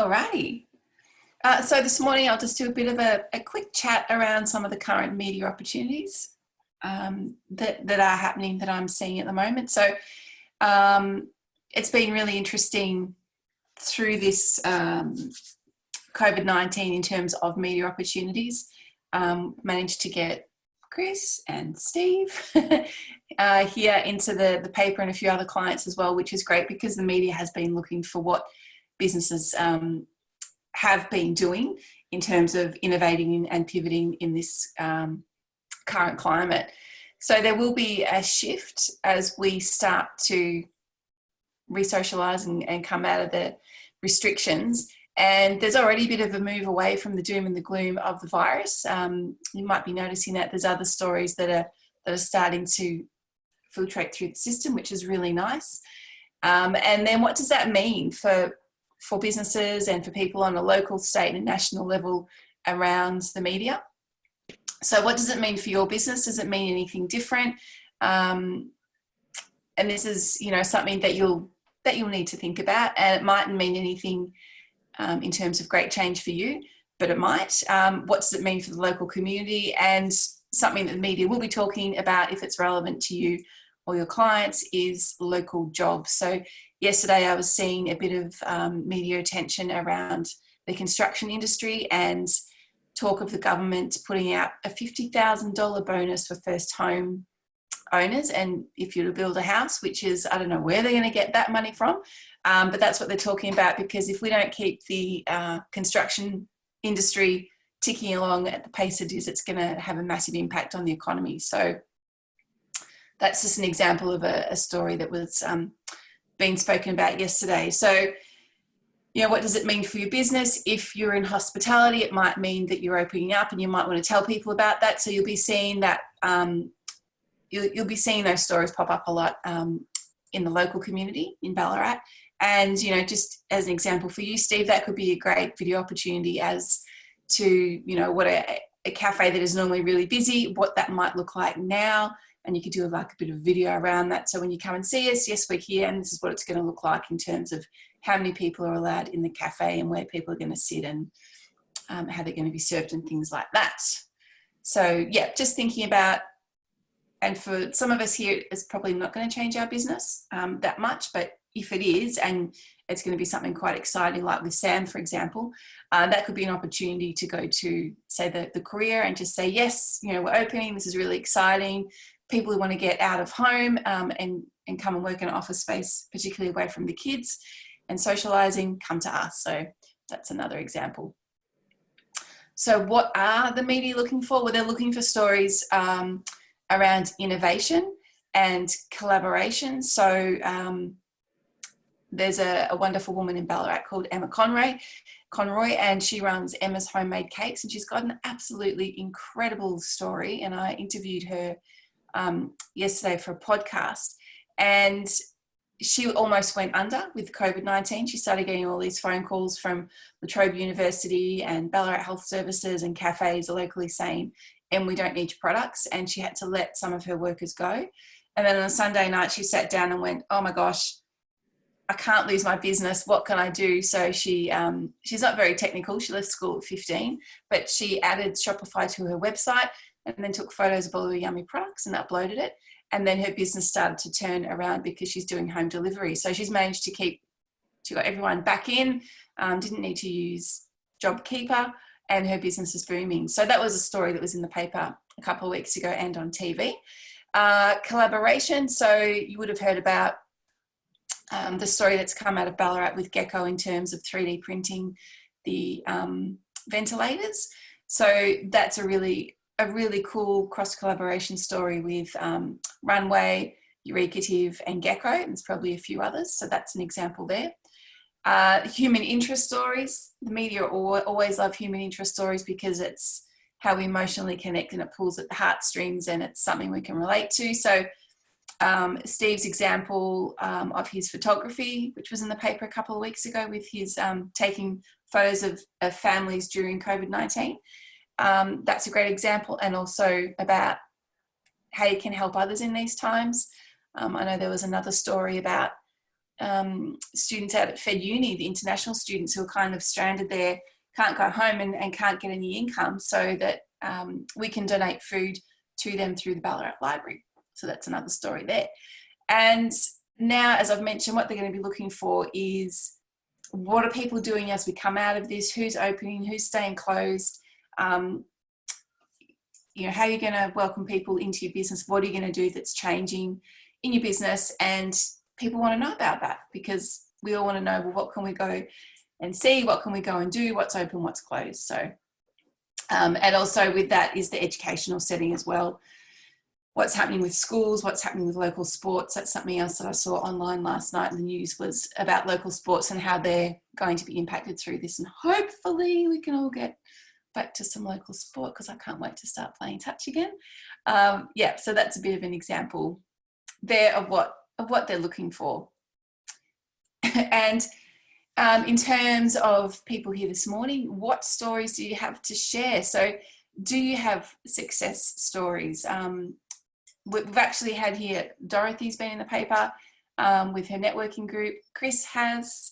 Alrighty. So this morning I'll just do a bit of a quick chat around some of the current media opportunities that are happening, that I'm seeing at the moment. So it's been really interesting through this COVID-19 in terms of media opportunities. Managed to get Chris and Steve here into the paper, and a few other clients as well, which is great because the media has been looking for what businesses have been doing in terms of innovating and pivoting in this current climate. So there will be a shift as we start to re-socialise and come out of the restrictions. And there's already a bit of a move away from the doom and the gloom of the virus. You might be noticing that there's other stories that are starting to filtrate through the system, which is really nice. And then what does that mean for businesses and for people on a local, state and national level around the media? So what does it mean for your business? Does it mean anything different? And this is, something that you'll need to think about, and it mightn't mean anything in terms of great change for you, but it might. What does it mean for the local community? And something that the media will be talking about, if it's relevant to you or your clients, is local jobs. So yesterday I was seeing a bit of media attention around the construction industry and talk of the government putting out a $50,000 bonus for first home owners, and if you're to build a house, which is, I don't know where they're going to get that money from, but that's what they're talking about, because if we don't keep the construction industry ticking along at the pace it is, it's going to have a massive impact on the economy. So that's just an example of a story that was being spoken about yesterday. So, what does it mean for your business? If you're in hospitality, it might mean that you're opening up, and you might want to tell people about that. So you'll be seeing that, you'll be seeing those stories pop up a lot in the local community in Ballarat. And, just as an example for you, Steve, that could be a great video opportunity as to, what a cafe that is normally really busy, what that might look like now. And you could do like a bit of video around that. So when you come and see us, yes, we're here, and this is what it's going to look like in terms of how many people are allowed in the cafe and where people are going to sit and how they're going to be served and things like that. So, yeah, just thinking about, and for some of us here, it's probably not going to change our business that much, but if it is, and it's going to be something quite exciting, like with Sam, for example, that could be an opportunity to go to, say, the career and just say, yes, we're opening, this is really exciting. People who want to get out of home and come and work in an office space, particularly away from the kids and socialising, come to us. So that's another example. So what are the media looking for? Well, they're looking for stories around innovation and collaboration. So there's a wonderful woman in Ballarat called Emma Conroy, and she runs Emma's Homemade Cakes, and she's got an absolutely incredible story. And I interviewed her yesterday for a podcast, and she almost went under with COVID-19. She started getting all these phone calls from La Trobe University and Ballarat Health Services and cafes locally saying, and we don't need your products, and she had to let some of her workers go. And then on a Sunday night, she sat down and went, oh my gosh, I can't lose my business. What can I do? So she's not very technical. She left school at 15, but she added Shopify to her website and then took photos of all her yummy products and uploaded it. And then her business started to turn around because she's doing home delivery. So she's managed to she got everyone back in, didn't need to use JobKeeper, and her business is booming. So that was a story that was in the paper a couple of weeks ago and on TV. Collaboration. So you would have heard about the story that's come out of Ballarat with Goto in terms of 3D printing the ventilators. So that's a really cool cross-collaboration story with Runway, Eurekative and Gecko, and there's probably a few others. So that's an example there. Human interest stories. The media always love human interest stories because it's how we emotionally connect, and it pulls at the heartstrings, and it's something we can relate to. So Steve's example of his photography, which was in the paper a couple of weeks ago with his taking photos of families during COVID-19. That's a great example, and also about how you can help others in these times. I know there was another story about students out at Fed Uni, the international students who are kind of stranded there, can't go home and can't get any income, so that we can donate food to them through the Ballarat Library. So that's another story there. And now, as I've mentioned, what they're going to be looking for is, what are people doing as we come out of this? Who's opening? Who's staying closed? You know, how are you going to welcome people into your business? What are you going to do that's changing in your business? And people want to know about that, because we all want to know, well, what can we go and see? What can we go and do? What's open? What's closed? So, and also with that is the educational setting as well. What's happening with schools, what's happening with local sports. That's something else that I saw online last night in the news, was about local sports and how they're going to be impacted through this. And hopefully we can all get back to some local sport, because I can't wait to start playing touch again. Yeah, so that's a bit of an example there of what they're looking for. And in terms of people here this morning, what stories do you have to share? So do you have success stories? We've actually had here, Dorothy's been in the paper with her networking group. Chris has,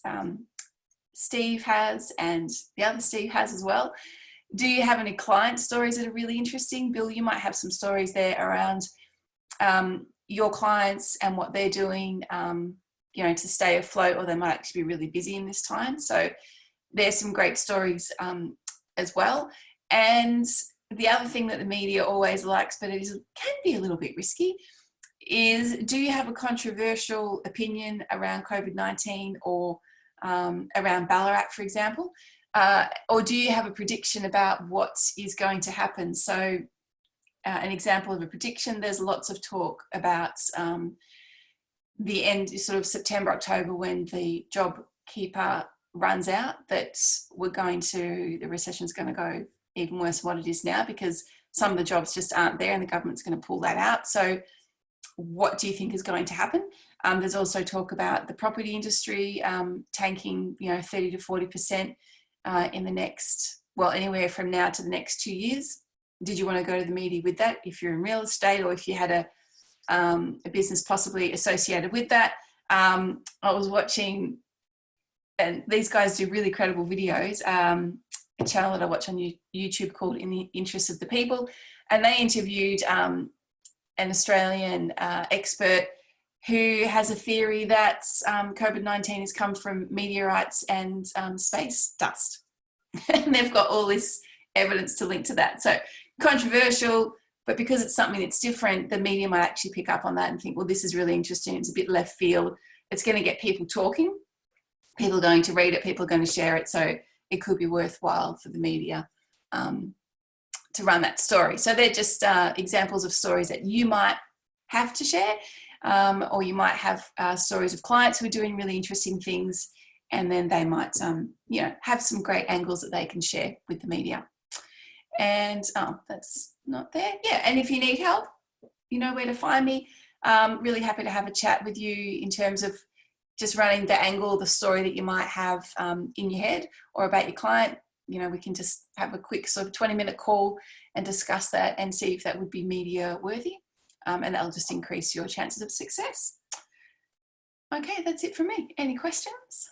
Steve has, and the other Steve has as well. Do you have any client stories that are really interesting? Bill, you might have some stories there around your clients and what they're doing, you know, to stay afloat, or they might actually be really busy in this time. So there's some great stories as well. And the other thing that the media always likes, but it can be a little bit risky, is, do you have a controversial opinion around COVID-19 or around Ballarat, for example? Or do you have a prediction about what is going to happen? So an example of a prediction, there's lots of talk about the end, sort of September, October, when the JobKeeper runs out, that the recession's going to go even worse than what it is now, because some of the jobs just aren't there and the government's going to pull that out. So what do you think is going to happen? There's also talk about the property industry tanking, you know, 30 to 40% in the next, well, anywhere from now to the next 2 years. Did you want to go to the media with that if you're in real estate, or if you had a business possibly associated with that? I was watching, and these guys do really credible videos, a channel that I watch on YouTube called In the Interest of the People, and they interviewed an Australian expert who has a theory that COVID-19 has come from meteorites and space dust. And they've got all this evidence to link to that. So controversial, but because it's something that's different, the media might actually pick up on that and think, well, this is really interesting. It's a bit left field. It's going to get people talking. People are going to read it. People are going to share it. So it could be worthwhile for the media to run that story. So they're just examples of stories that you might have to share, or you might have stories of clients who are doing really interesting things, and then they might you know, have some great angles that they can share with the media. And that's not there. Yeah, and if you need help, you know where to find me. Really happy to have a chat with you in terms of just running the angle, the story that you might have in your head, or about your client. You know, we can just have a quick sort of 20-minute call and discuss that and see if that would be media worthy. And that'll just increase your chances of success. Okay, that's it from me. Any questions?